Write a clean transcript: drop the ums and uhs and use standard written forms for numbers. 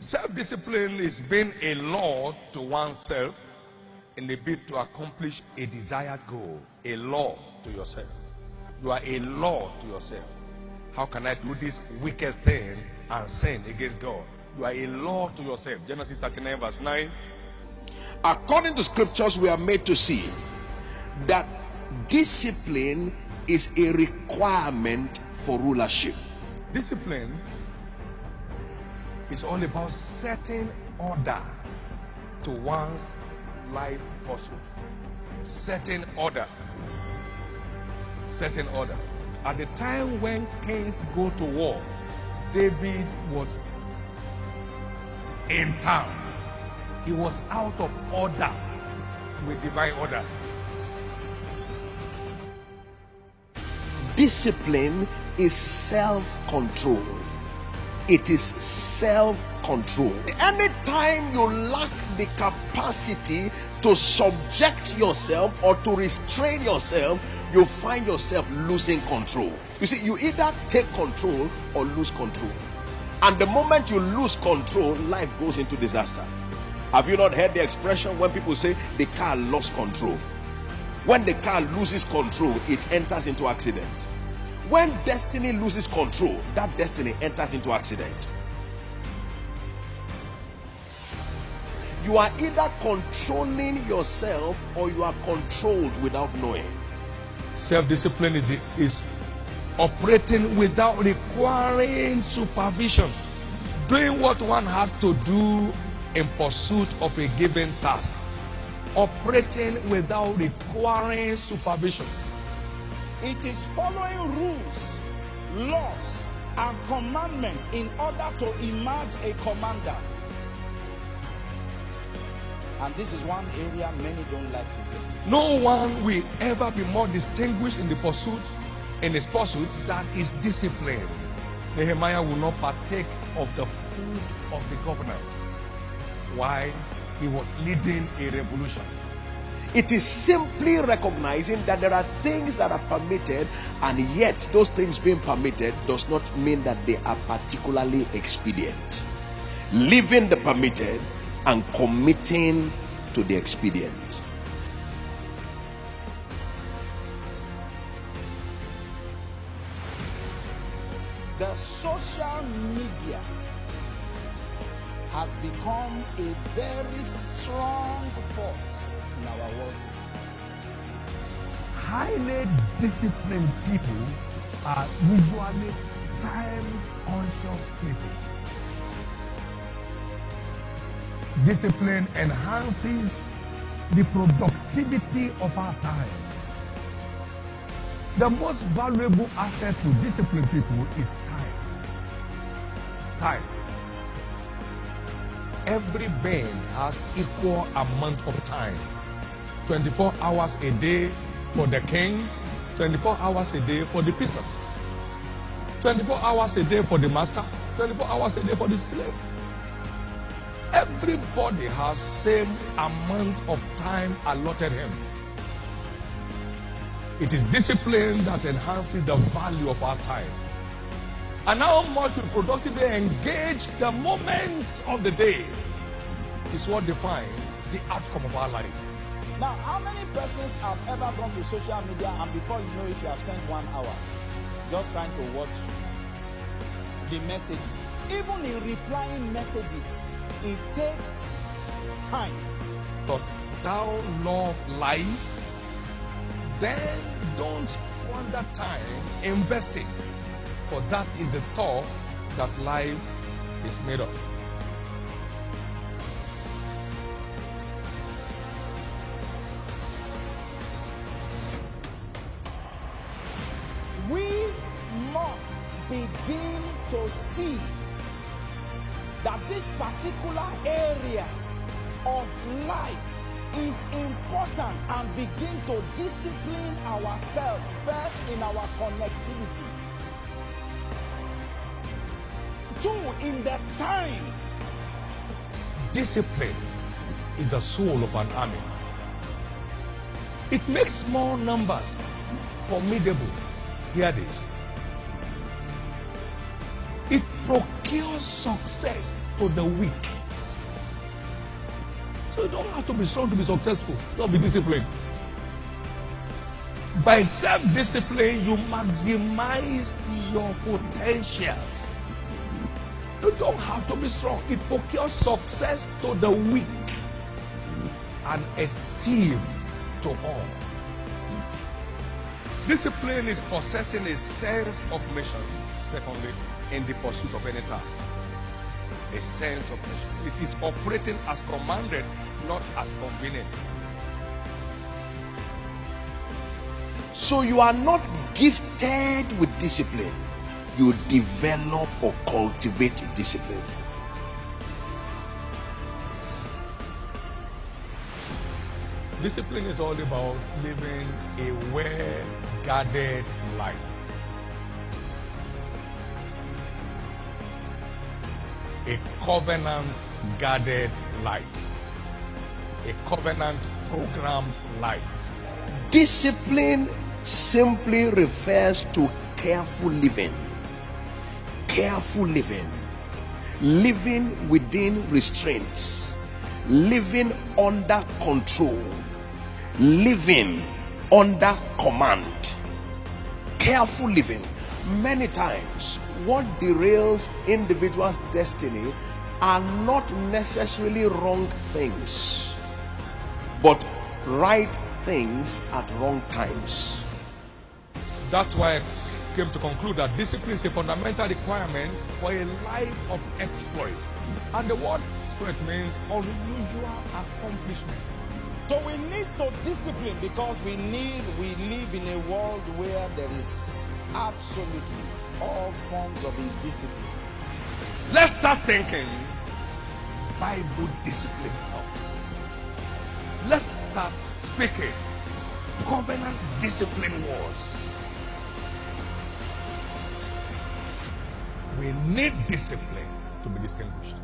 Self-discipline is being a law to oneself in a bid to accomplish a desired goal. A law to yourself. You are a law to yourself. How can I do this wicked thing and sin against God? You are a law to yourself. Genesis 39 verse 9. According to scriptures, we are made to see that discipline is a requirement for rulership. Discipline is all about setting order to one's life pursuit. Setting order. Setting order. At the time when kings go to war, David was in town. He was out of order with divine order. Discipline is self-control. It is self-control. Anytime you lack the capacity to subject yourself or to restrain yourself, you find yourself losing control. You see, you either take control or lose control. And the moment you lose control, life goes into disaster. Have you not heard the expression when people say the car lost control? When the car loses control, it enters into accident. When destiny loses control, that destiny enters into accident. You are either controlling yourself or you are controlled without knowing. Self-discipline is operating without requiring supervision. Doing what one has to do in pursuit of a given task. Operating without requiring supervision. It is following rules, laws, and commandments in order to emerge a commander. And this is one area many don't like to do. No one will ever be more distinguished in his pursuit than his discipline. Nehemiah will not partake of the food of the governor while he was leading a revolution. It is simply recognizing that there are things that are permitted, and yet those things being permitted does not mean that they are particularly expedient. Leaving the permitted and committing to the expedient. The social media has become a very strong force in our world. Highly disciplined people are usually time-conscious people. Discipline enhances the productivity of our time. The most valuable asset to disciplined people is time. Time. Every being has equal amount of time. 24 hours a day for the king, 24 hours a day for the peasant, 24 hours a day for the master, 24 hours a day for the slave. Everybody has same amount of time allotted him. It is discipline that enhances the value of our time. And how much we productively engage the moments of the day is what defines the outcome of our life. Now, how many persons have ever gone to social media and before you know it, you have spent 1 hour just trying to watch the messages? Even in replying messages, it takes time. But thou love life, then don't squander time, invest it. For that is the stuff that life is made of. We must begin to see that this particular area of life is important and begin to discipline ourselves first in our connectivity. 2, in the time. Discipline is the soul of an army. It makes small numbers formidable. Hear this. It procures success to the weak. So you don't have to be strong to be successful. Don't be disciplined. By self-discipline, you maximize your potentials. You don't have to be strong. It procures success to the weak and esteem to all. Discipline is possessing a sense of mission. Secondly, in the pursuit of any task. A sense of mission. It is operating as commanded, not as convenient. So you are not gifted with discipline. You develop or cultivate discipline. Discipline is all about living a well-guarded life. A covenant-guarded life. A covenant-programmed life. Discipline simply refers to careful living. Careful living. Living within restraints. Living under control. Living under command. Careful living. Many times, what derails individuals' destiny are not necessarily wrong things, but right things at wrong times. That's why I came to conclude that discipline is a fundamental requirement for a life of exploits. And the word exploit means unusual accomplishment. So we need to discipline because we live in a world where there is absolutely all forms of indiscipline. Let's start thinking Bible discipline thoughts. Let's start speaking covenant discipline words. We need discipline to be distinguished.